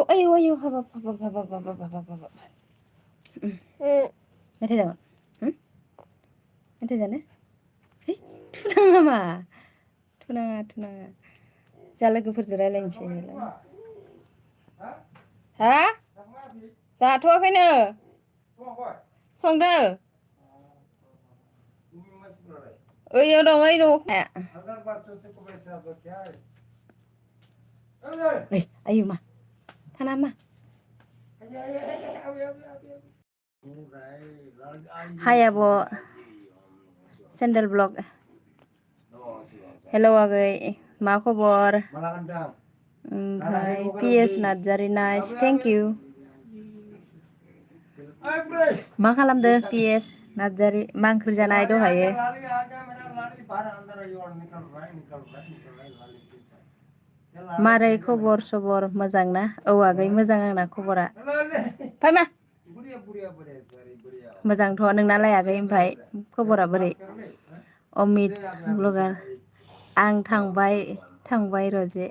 ayo ayo habab मेथाइ जागोन मेथाइ जानो है थुनाङा मा थुनाङा जा लोगोफोरजों रायलायनोसै हा जाथ'वाखैनो संदो ओइयाव दं ओइ न'आव ayo ma थाना मा हाय आब' सेन्डेल ब्लग हेलौ आगै मा खबर ओमफ्राय PS Narzary nice thank you मा खालामदो पिएस नार्जारि मा ओंख्रि जानाय दहायो मारै खबर सबर मोजां ना औ आगै मोजां आंना खबरा फायमा मोजांथ' नोंनालाय आगै ओमफ्राय खबरा बोरै अमित ब्लगार आं थांबाय रजे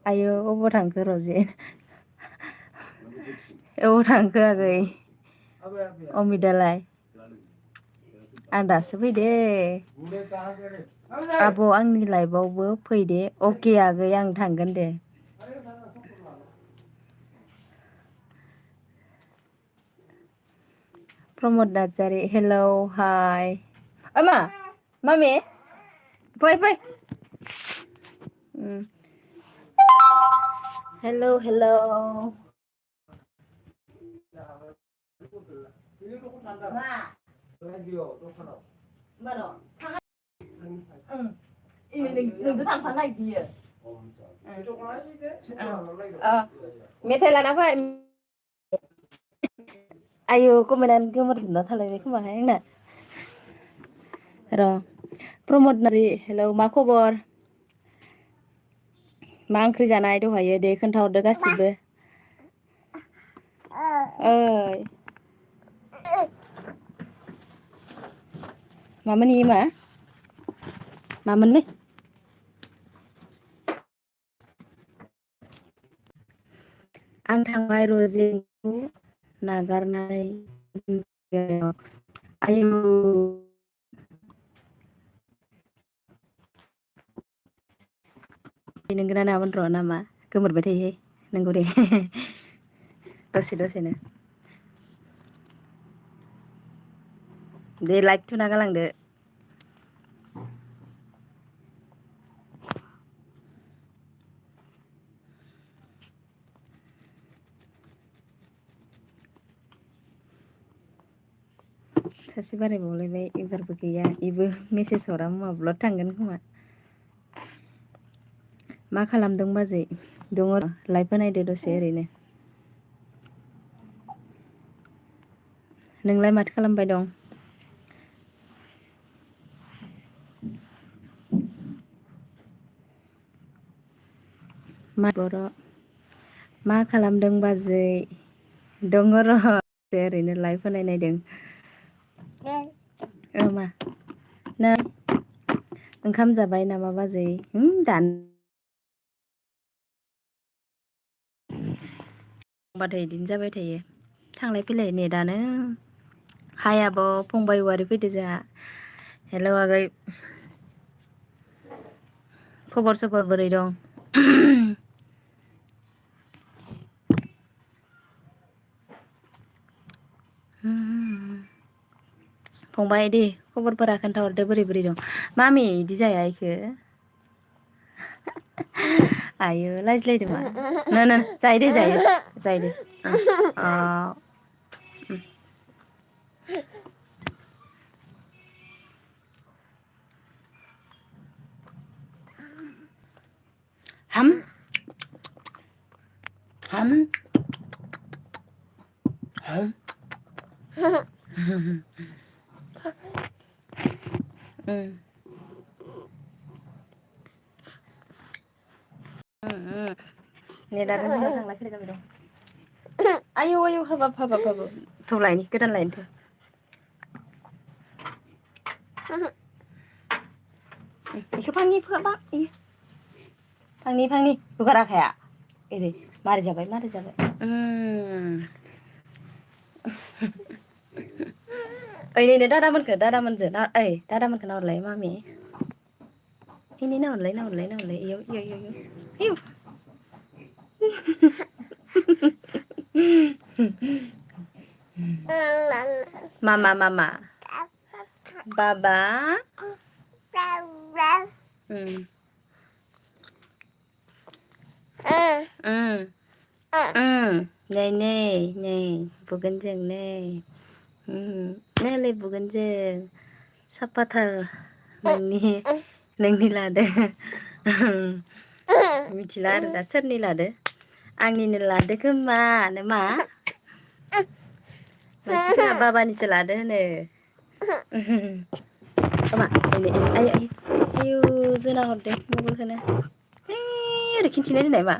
आयो अबाव थांखो रजे अबाव थांखो आगै अमितालाय आं दासो फैदे आब' आंनि लाइफआवबो फैदे अके आगै आं थांगोन दे प्रमद नार्जारि हेलौ हाय मा मामि फै हेलौ नोंजों थांफानो नागिरदों मेथाइ लाना फै आयु कमेन्टआनो गोमोरजोबना थालायबाय खोमाहाय आंना र' प्रमद नार्जारि हेलौ मा खबर मा ओंख्रि जानाय दहायो दे खोन्थाहरदो गासिबो ओइ मामोन इयो मामोनलै आं थांबाय रजेखौ नागारनानै आयु नोंगोना नङामोन र' नामा गोमोरबाय थायोहाय नंगौ दे दसेनो दे लाइक थुना गालांदो सासे बारायबावलायबाय एबारबो गैया इबो मेसेज हरा माब्ला थांगोन खोमा मा खालामदों बाजै दङ लाइभ नायदो दसे ओरैनो नोंलाय माथो खालामबाय दं मा बर' मा खालामदों बाजै दङ र' ओरैनो लाइभ नायदों मा नों ओंखाम जाबाय नामा बाजै दान होमबाथाय बिदिनो जाबाय थायो थांलाय फैलाय नेटानो हाय आब' फंबाय औवारि फैदो जोंहा हेलौ आगै खबर सबर बोरै दं फंबाय दे खबरफोरा खोन्थाहरदो बोरै दं मामि इदि जाया इखो आयो लाजिलायदों मा जायो दे हाम नेटानो जोंना थांलाय फैलाय जाबाय दं आयौ हाबाब थौ लायनि गोदान लायनि थौ इखौ फांनि हुगाराखाया ओरै मारै जाबाय ओइ नै दादामोनखो दादामोनखो नाहरलाय मामि इनि नाहरलाय इयाव इयाव मामा बाबा नै बुगोन जों नै नैलाय बुगोन जों साफाथार नोंनि लादो मिथिला आरो दा सोरनि लादो आंनिनो लादो खोमा नामा मानसिफोरा बाबानिसो लादो होनो मा आयु जोना हरदो मबाइलखौनो ओरै खिन्थिनाय दोननाय मा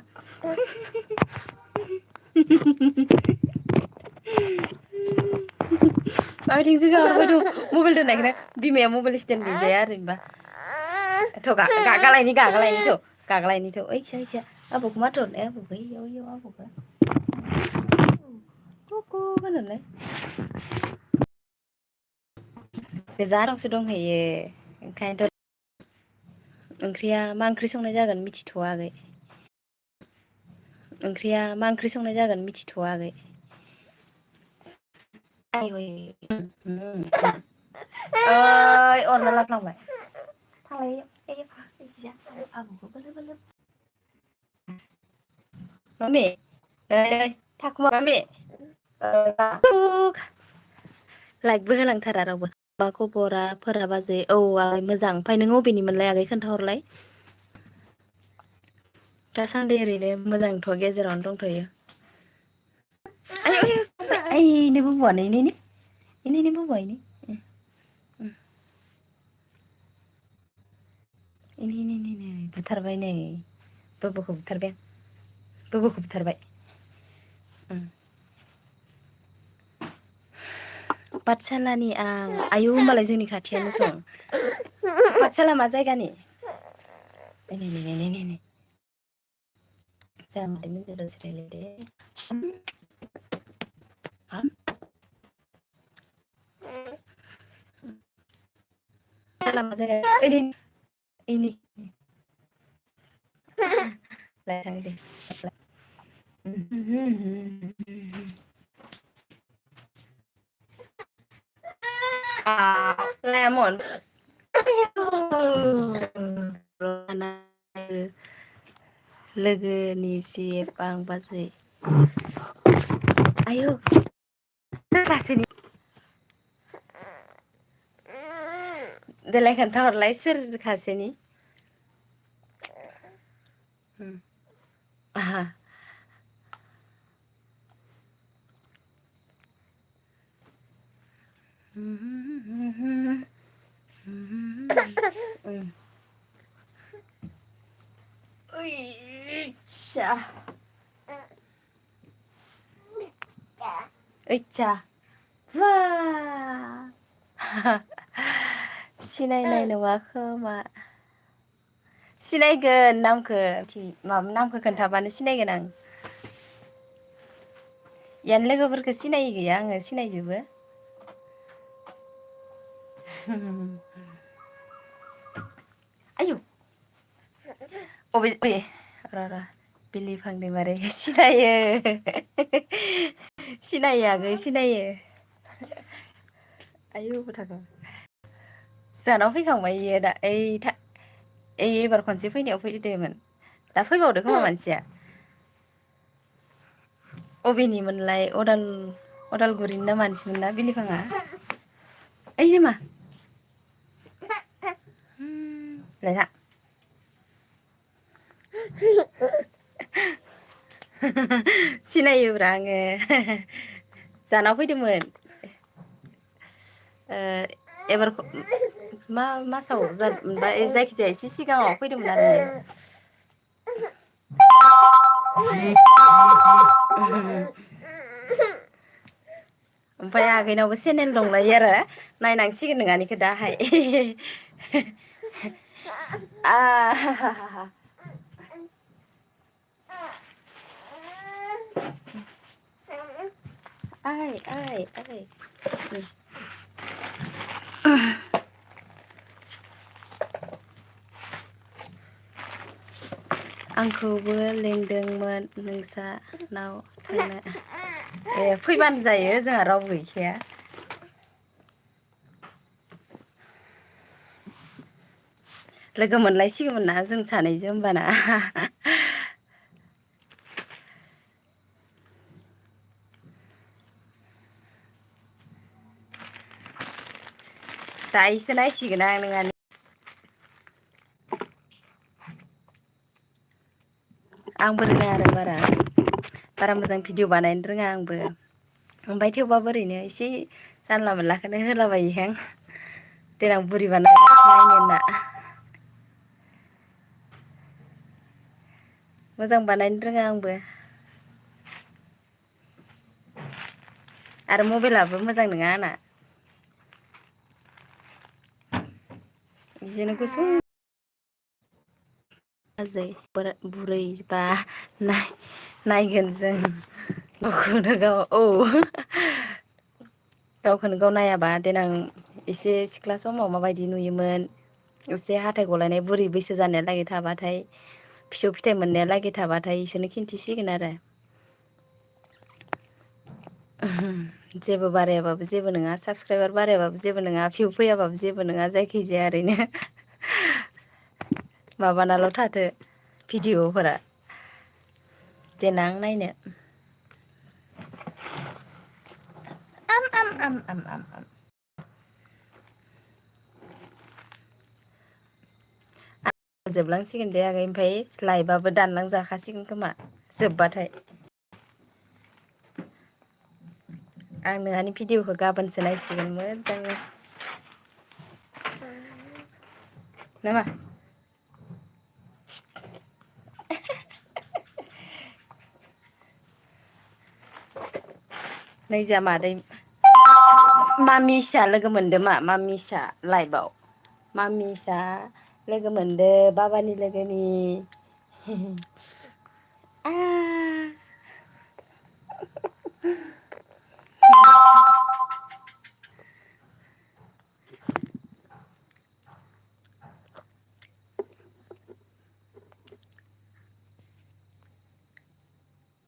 माबायदि जोगा हरबाय दं मबाइल दोननायखौनो बिमाया मबाइल स्टेन्ड गैजाया ओरैनोबा थ' गागालायनि थ' ओइखिजा आबौखौ माथो हरनाय आबौखौ इयाव आबौखौ कुकु होनहरलाय गोजानावसो दंहैयो ओंखायनोथ' ओंख्रिया मा ओंख्रि संनाय जागोन मिथिथ'वा आगै ओंख्रिया मा ओंख्रि संनाय जागोन मिथिथ'वा आगै ओइ अरला लाफ्लांबाय थांलाय आबौखौ बोलो मामि ओइ थाखुमा मामि लाइकबो होलांथारा रावबो मा खबरा फोरा बाजै औ आगै मोजां ओमफ्राय नों अबेनिमोनलाय आगै खोन्थाहरलाय दासान्दि ओरैनो मोजांथ' गेजेरावनो दंथ'यो इनो बुबुआनो इनो बुबुआ इनो बुथारबाय नै बोबोखौ बुथारबाय आं बोबोखौ बुथारबाय पाठसालानि आं आयु होमबालाय जोंनि खाथियानो सं पाठसाला मा जायगानि नै जाहा मादैमोनजों दसे रायलायदो पाठसाला मा जायगा इनि लाय दे लायामोन लोगोनि सि बां बाजै आयौ सोरखासेनि देलाय खोन्थाहरलाय सोर खासेनि आहा ओइसा ओइसा बा सिनायनाय नङा खोमा सिनायगोन नामखौ माबा नामखौ खोन्थाबानो सिनायगोन आं यानो लोगोफोरखौ सिनायै गैया आङो सिनायजोबो आयौ अबे र' बिलिफां दैमारि सिनायो सिनायो आगै सिनायो आयु बुथारदों जाहानाव फैखांबाय इयो दा एबार खनसे फैनायाव फैदोंमोन दा फैबावदो खोमा मानसिया अबेनिमोनलाय अदालगुरिनि ना मानसिमोन ना बिलिफाङा ओइ नामा लायना सिनायोब्रा आङो जानाव फैदोंमोन एबार मा मासाव बा जायखिजाया एसे सिगाङाव फैदोंमोन आरो ओमफ्राय आगैनावबो चेनेल दंलायो आरो नायनांसिगोन नोंहानिखौ दाहाय ai आंखौबो लेंदोंमोन नोंसानाव थांनो फैबानो जायो जोंहा रावबो गैखाया लोगो मोनलायसिगौमोन ना जों सानैजों होमबाना दायोसो नायसिगोन आं नोंहानि आंबो रोङा आरो बारा मोजां भिडिअ बानायनो रोङा आंबो ओमफ्राय थेवबाबो ओरैनो एसे जानला मोनलाखौनो होलाबायोहां देनां बुरिबा नायनो होनना मोजां बानायनो रोङा आंबो आरो मबाइलाबो मोजां नङा आंना बिदिनो गुसुं बाजै बुरैबा नायगोन जों गावखौनो गाव गावखौनो गाव नायाबा देनां एसे सिख्ला समाव माबायदि नुयोमोन एसे हाथाय गलायनाय बुरै बैसो जानाया लागै थाबाथाय फिसौ फिथाइ मोननाया लागै थाबाथाय इसोरनो खिन्थिसिगोन आरो जेबो बारायाबाबो जेबो नङा साबसक्राइबार बारायाबाबो जेबो नङा भिउ फैयाबाबो जेबो नङा जायखिजाया ओरैनो माबानाल' थाथो भिडिअफोरा देनां नायनो आम जोबलांसिगोन दे आगै ओमफ्राय लाइभआबो दानलांजाखासिगोन खोमा जोबबाथाय आं नोंहानि भिडिअखौ गाबोनसो नायसिगोन मोजाङै नामा नै जोहा मादै मामिसा लोगो मोनदो मा मामिसा लाइभआव मामिसा लोगो मोनदो बाबानि लोगोनि